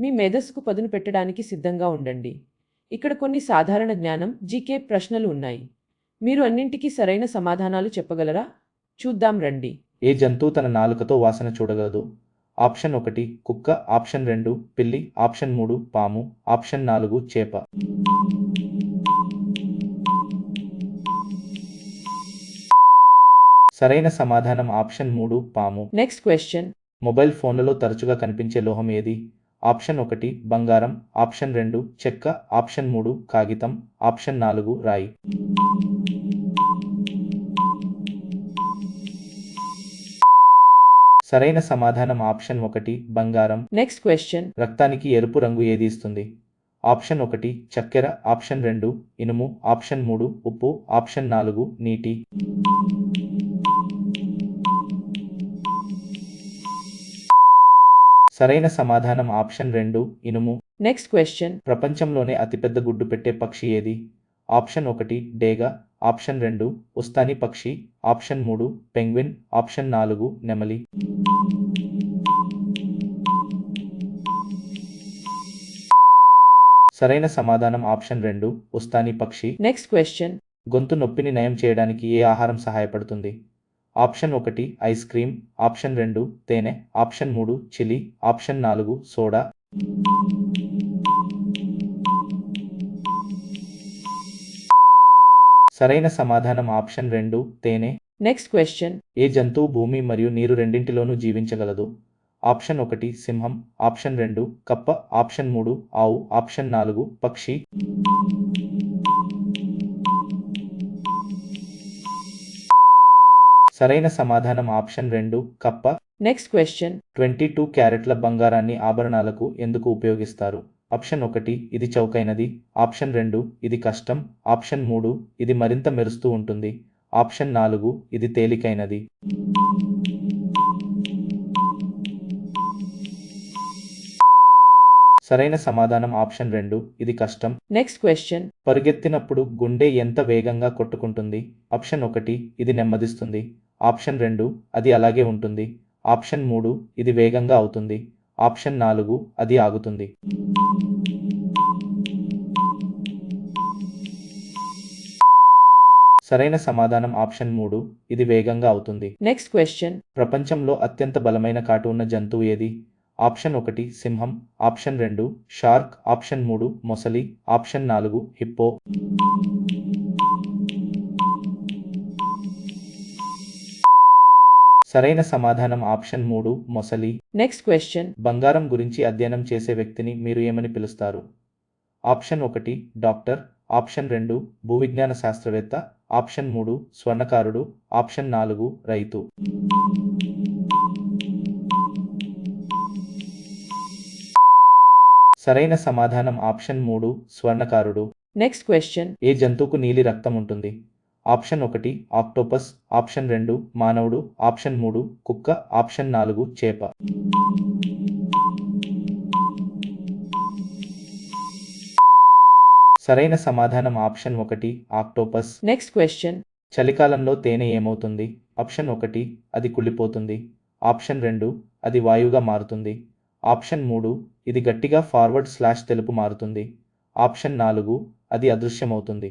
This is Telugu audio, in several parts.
మీ మేధస్సుకు పదును పెట్టడానికి సిద్ధంగా ఉండండి. ఇక్కడ కొన్ని సాధారణ జ్ఞానం జీకే ప్రశ్నలు ఉన్నాయి. మీరు అన్నింటికీ సరైన సమాధానాలు చెప్పగలరా? చూద్దాం రండి. ఏ జంతువు తన నాలుకతో వాసన చూడగలదు? ఆప్షన్ 1 కుక్క, ఆప్షన్ 2 పిల్లి, ఆప్షన్ 3 పాము, ఆప్షన్ 4 చేప. సరైన సమాధానం ఆప్షన్ 3 పాము. Next question. మొబైల్ ఫోన్లలో తరచుగా కనిపించే లోహం ఏది? ఆప్షన్ 1 బంగారం, ఆప్షన్ 2 చెక్క, ఆప్షన్ 3 కాగితం, ఆప్షన్ 4 రాయి. సరైన సమాధానం ఆప్షన్ 1 బంగారం. Next question. రక్తానికి ఎరుపు రంగు ఏది ఇస్తుంది? ఆప్షన్ 1 చక్కెర, ఆప్షన్ 2 ఇనుము, ఆప్షన్ 3 ఉప్పు, ఆప్షన్ 4 నీటి. సరైన సమాధానం ఆప్షన్ 2 ఇనుము. Next question. ప్రపంచంలోనే అతిపెద్ద గుడ్డు పెట్టే పక్షి ఏది? ఆప్షన్ 1 డేగ, ఆప్షన్ 2 ఉస్తాని పక్షి, ఆప్షన్ 3 పెంగ్విన్, ఆప్షన్ 4 నెమలి. సరైన సమాధానం ఆప్షన్ 2 ఉస్తాని పక్షి. Next question. గొంతు నొప్పిని నయం చేయడానికి ఏ ఆహారం సహాయపడుతుంది? ఆప్షన్ 1 ఐస్ క్రీమ్, ఆప్షన్ 2 తేనె, ఆప్షన్ 3 చిలి, ఆప్షన్ 4 సోడా. సరైన సమాధానం ఆప్షన్ 2 తేనె. Next question. ఏ జంతువు భూమి మరియు నీరు రెండింటిలోనూ జీవించగలదు? ఆప్షన్ 1 సింహం, ఆప్షన్ 2 కప్ప, ఆప్షన్ 3 ఆవు, ఆప్షన్ 4 పక్షి. సరైన సమాధానం ఆప్షన్ 2 కప్ప. Next question. 22 క్యారెట్ల బంగారాన్ని ఆభరణాలకు ఎందుకు ఉపయోగిస్తారు? ఆప్షన్ 1 ఇది చౌకైనది, ఆప్షన్ 2 ఇది కష్టం, ఆప్షన్ 3 ఇది మరింత మెరుస్తూ ఉంటుంది, ఆప్షన్ 4 ఇది తేలికైనది. సరైన సమాధానం ఆప్షన్ 2 ఇది కష్టం. Next question. పరుగెత్తినప్పుడు గుండె ఎంత వేగంగా కొట్టుకుంటుంది? ఆప్షన్ 1 ఇది నెమ్మదిస్తుంది, ఆప్షన్ 2 అది అలాగే ఉంటుంది, ఆప్షన్ 3 ఇది వేగంగా అవుతుంది, ఆప్షన్ 4 అది ఆగుతుంది. సరైన సమాధానం ఆప్షన్ 3 ఇది వేగంగా అవుతుంది. Next question. ప్రపంచంలో అత్యంత బలమైన కాటు ఉన్న జంతువు ఏది? ఆప్షన్ 1 సింహం, ఆప్షన్ 2 షార్క్, ఆప్షన్ 3 మొసలి, ఆప్షన్ 4 హిప్పో. సరైన సమాధానం ఆప్షన్ 3 మొసలి. Next question. బంగారం గురించి అధ్యయనం చేసే వ్యక్తిని మీరు ఏమని పిలుస్తారు? ఆప్షన్ 1 డాక్టర్, ఆప్షన్ 2 భూవిజ్ఞాన శాస్త్రవేత్త, ఆప్షన్ 3 స్వర్ణకారుడు, ఆప్షన్ 4 రైతు. సరైన సమాధానం ఆప్షన్ 3 స్వర్ణకారుడు. Next question. ఏ జంతువుకు నీలి రక్తం ఉంటుంది? ఆప్షన్ 1 ఆక్టోపస్, ఆప్షన్ 2 మానవుడు, ఆప్షన్ 3 కుక్క, ఆప్షన్ 4 చేప. సరైన సమాధానం ఆప్షన్ 1 ఆక్టోపస్. Next question. చలికాలంలో తేనె ఏమవుతుంది? ఆప్షన్ 1 అది కుళ్ళిపోతుంది, ఆప్షన్ 2 అది వాయువుగా మారుతుంది, ఆప్షన్ 3 ఇది గట్టిగా ఫార్వర్డ్ స్లాష్ తెలుపు మారుతుంది, ఆప్షన్ 4 అది అదృశ్యమవుతుంది.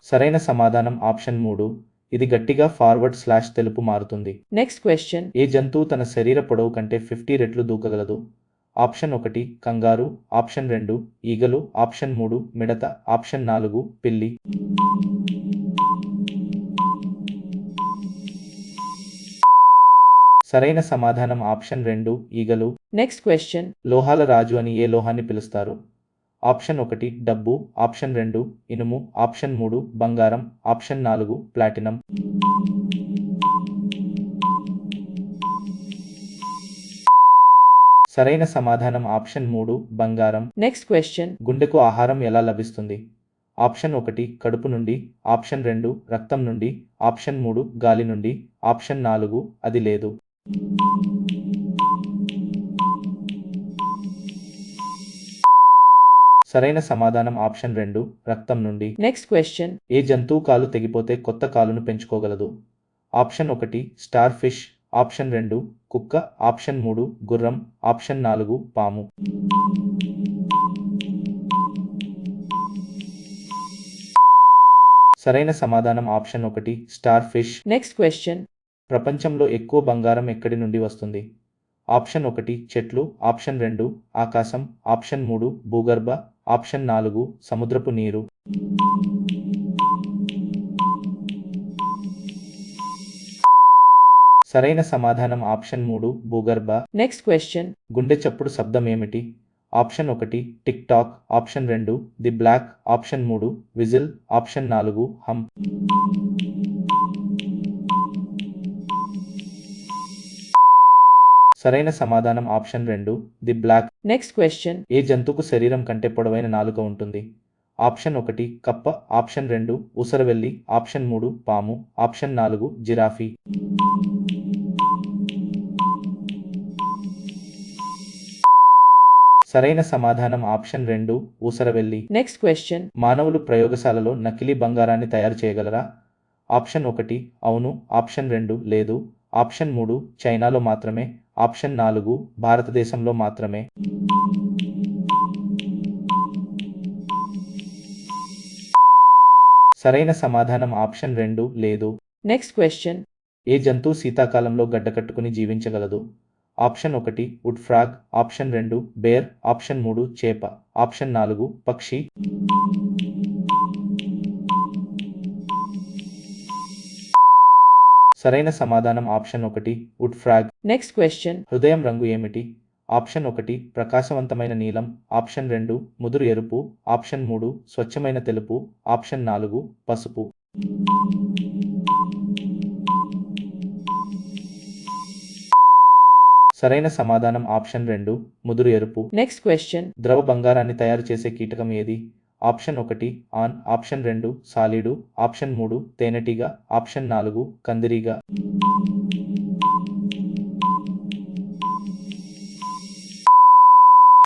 సరైన సమాధానం ఆప్షన్ 3 ఇది గట్టిగా ఫార్వర్డ్ స్లాష్ తెలుపు మారుతుంది. Next question. ఏ జంతువు తన శరీర పొడవు కంటే 50 రెట్లు దూకగలదు? ఆప్షన్ 1 కంగారు, ఆప్షన్ 2 ఈగలు, ఆప్షన్ 3 మిడత, ఆప్షన్ 4 పిల్లి. సరైన సమాధానం ఆప్షన్ 2 ఈగలు. Next question. లోహాల రాజు అని ఏ లోహాన్ని పిలుస్తారు? ఆప్షన్ 1 డబ్బు, ఆప్షన్ 2 ఇనుము, ఆప్షన్ 3 బంగారం, ఆప్షన్ 4 ప్లాటినం. సరైన సమాధానం ఆప్షన్ 3 బంగారం. Next question. గుండెకు ఆహారం ఎలా లభిస్తుంది? ఆప్షన్ 1 కడుపు నుండి, ఆప్షన్ 2 రక్తం నుండి, ఆప్షన్ 3 గాలి నుండి, ఆప్షన్ 4 అది లేదు. సరైన సమాధానం ఆప్షన్ 2 రక్తం నుండి. Next question. ఏ జంతువు కాలు తెగిపోతే కొత్త కాలును పెంచుకోగలదు? ఆప్షన్ 1 స్టార్ ఫిష్, ఆప్షన్ 2 కుక్క, ఆప్షన్ 3 గుర్రం, ఆప్షన్ 4 పాము. సరైన సమాధానం option 1 star fish. Next question. ప్రపంచంలో ఎక్కువ బంగారం ఎక్కడి నుండి వస్తుంది? ఆప్షన్ 1 చెట్లు, ఆప్షన్ 2 ఆకాశం, ఆప్షన్ 3 భూగర్భ, ఆప్షన్ 4 సముద్రపు నీరు. సరైన సమాధానం ఆప్షన్ 3 భూగర్భ. Next question. గుండె చప్పుడు శబ్దం ఏమిటి? Option 1 tick tock, option 2 the block, option 3 whistle, option 4 hum. సరైన సమాధానం option 2 the block. Next question. ఏ జంతువుకు శరీరం కంటే పొడవైన నాలుక ఉంటుంది? ఆప్షన్ 1 కప్ప, ఆప్షన్ 2 ఊసరవెల్లి, ఆప్షన్ 3 పాము, ఆప్షన్ 4 జిరాఫీ. సరైన సమాధానం ఆప్షన్ 2 ఊసరవెల్లి. Next question. మానవులు ప్రయోగశాలలో నకిలీ బంగారాన్ని తయారు చేయగలరా? ఆప్షన్ 1 అవును, ఆప్షన్ 2 లేదు, ఆప్షన్ 3 చైనాలో మాత్రమే, ఆప్షన్ 4 భారతదేశంలో మాత్రమే. సరైన సమాధానం ఆప్షన్ 2 లేదు. Next question. ఏ జంతువు శీతాకాలంలో గడ్డకట్టుకుని జీవించగలదు? Option 1 wood frog, option 2 bear, option 3 చేప, ఆప్షన్ 4 పక్షి. సరైన సమాధానం option 1 wood frog. Next question. హృదయం రంగు ఏమిటి? ఆప్షన్ 1 ప్రకాశవంతమైన నీలం, ఆప్షన్ 2 ముదురు ఎరుపు, ఆప్షన్ 3 స్వచ్ఛమైన తెలుపు, ఆప్షన్ 4 పసుపు. సరైన సమాధానం ఆప్షన్ 2 ముదురు ఎరుపు. Next question. ద్రవ బంగారాన్ని తయారు చేసే కీటకం ఏది? ఆప్షన్ 1 ఆన్, ఆప్షన్ 2 సాలీడు, ఆప్షన్ 3 తేనెటీగ, ఆప్షన్ 4 కందిరీగ.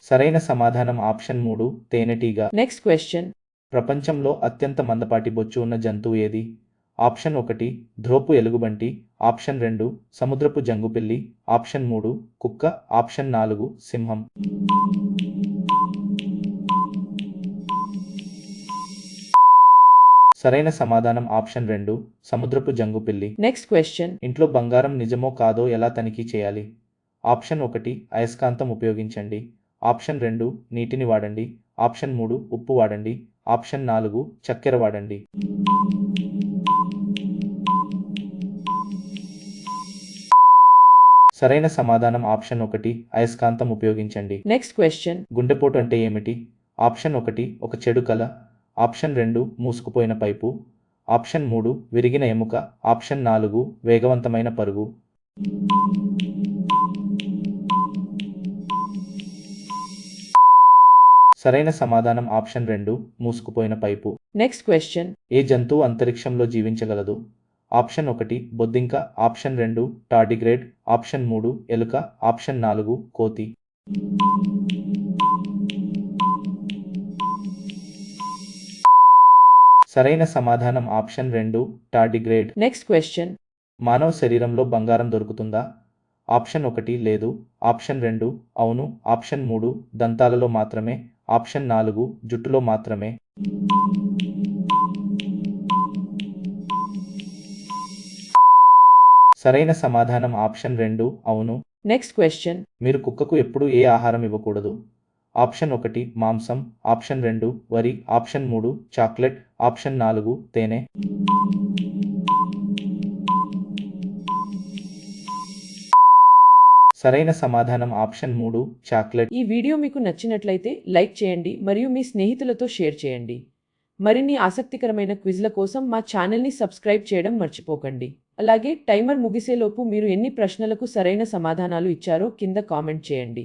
సరైన సమాధానం ఆప్షన్ 3 తేనెటీగ. Next question. ప్రపంచంలో అత్యంత మందపాటి బొచ్చు ఉన్న జంతువు ఏది? ఆప్షన్ 1 ధ్రువపు ఎలుగుబంటి, ఆప్షన్ 2 సముద్రపు జంగుపిల్లి, ఆప్షన్ 3 కుక్క, ఆప్షన్ 4 సింహం. సరైన సమాధానం ఆప్షన్ 2 సముద్రపు జంగుపిల్లి. Next question. ఇంట్లో బంగారం నిజమో కాదో ఎలా తనిఖీ చేయాలి? ఆప్షన్ 1 అయస్కాంతం ఉపయోగించండి, ఆప్షన్ 2 నీటిని వాడండి, ఆప్షన్ 3 ఉప్పు వాడండి, ఆప్షన్ 4 చక్కెర వాడండి. సరైన సమాధానం ఆప్షన్ 1 అయస్కాంతం ఉపయోగించండి. Next question. గుండెపోటు అంటే ఏమిటి? ఆప్షన్ 1 ఒక చెడు కల, ఆప్షన్ 2 మూసుకుపోయిన పైపు, ఆప్షన్ 3 విరిగిన ఎముక, ఆప్షన్ 4 వేగవంతమైన పరుగు. సరైన సమాధానం ఆప్షన్ 2 మూసుకుపోయిన పైపు. Next question. ఏ జంతువు అంతరిక్షంలో జీవించగలదు? ఆప్షన్ 1 బొద్దింక, ఆప్షన్ 2 టార్డిగ్రేడ్, ఆప్షన్ 3 ఎలుక, ఆప్షన్ 4 కోతి. సరైన సమాధానం ఆప్షన్ 2 టార్డిగ్రేడ్. Next question. మానవ శరీరంలో బంగారం దొరుకుతుందా? ఆప్షన్ 1 లేదు, ఆప్షన్ 2 అవును, ఆప్షన్ 3 దంతాలలో మాత్రమే, ఆప్షన్ 4 జుట్టులో మాత్రమే. సరైన సమాధానం ఆప్షన్ 2 అవును. Next question. మీరు కుక్కకు ఎప్పుడు ఏ ఆహారం ఇవ్వకూడదు? ఆప్షన్ 1 మాంసం, ఆప్షన్ 2 వరి, ఆప్షన్ 3 చాక్లెట్, ఆప్షన్ 4 తేనె. సరైన సమాధానం ఆప్షన్ 3 చాక్లెట్. ఈ వీడియో మీకు నచ్చినట్లయితే లైక్ చేయండి మరియు మీ స్నేహితులతో షేర్ చేయండి. మరిన్ని ఆసక్తికరమైన క్విజ్ల కోసం మా ఛానల్ని సబ్స్క్రైబ్ చేయడం మర్చిపోకండి. అలాగే టైమర్ ముగిసేలోపు మీరు ఎన్ని ప్రశ్నలకు సరైన సమాధానాలు ఇచ్చారో కింద కామెంట్ చేయండి.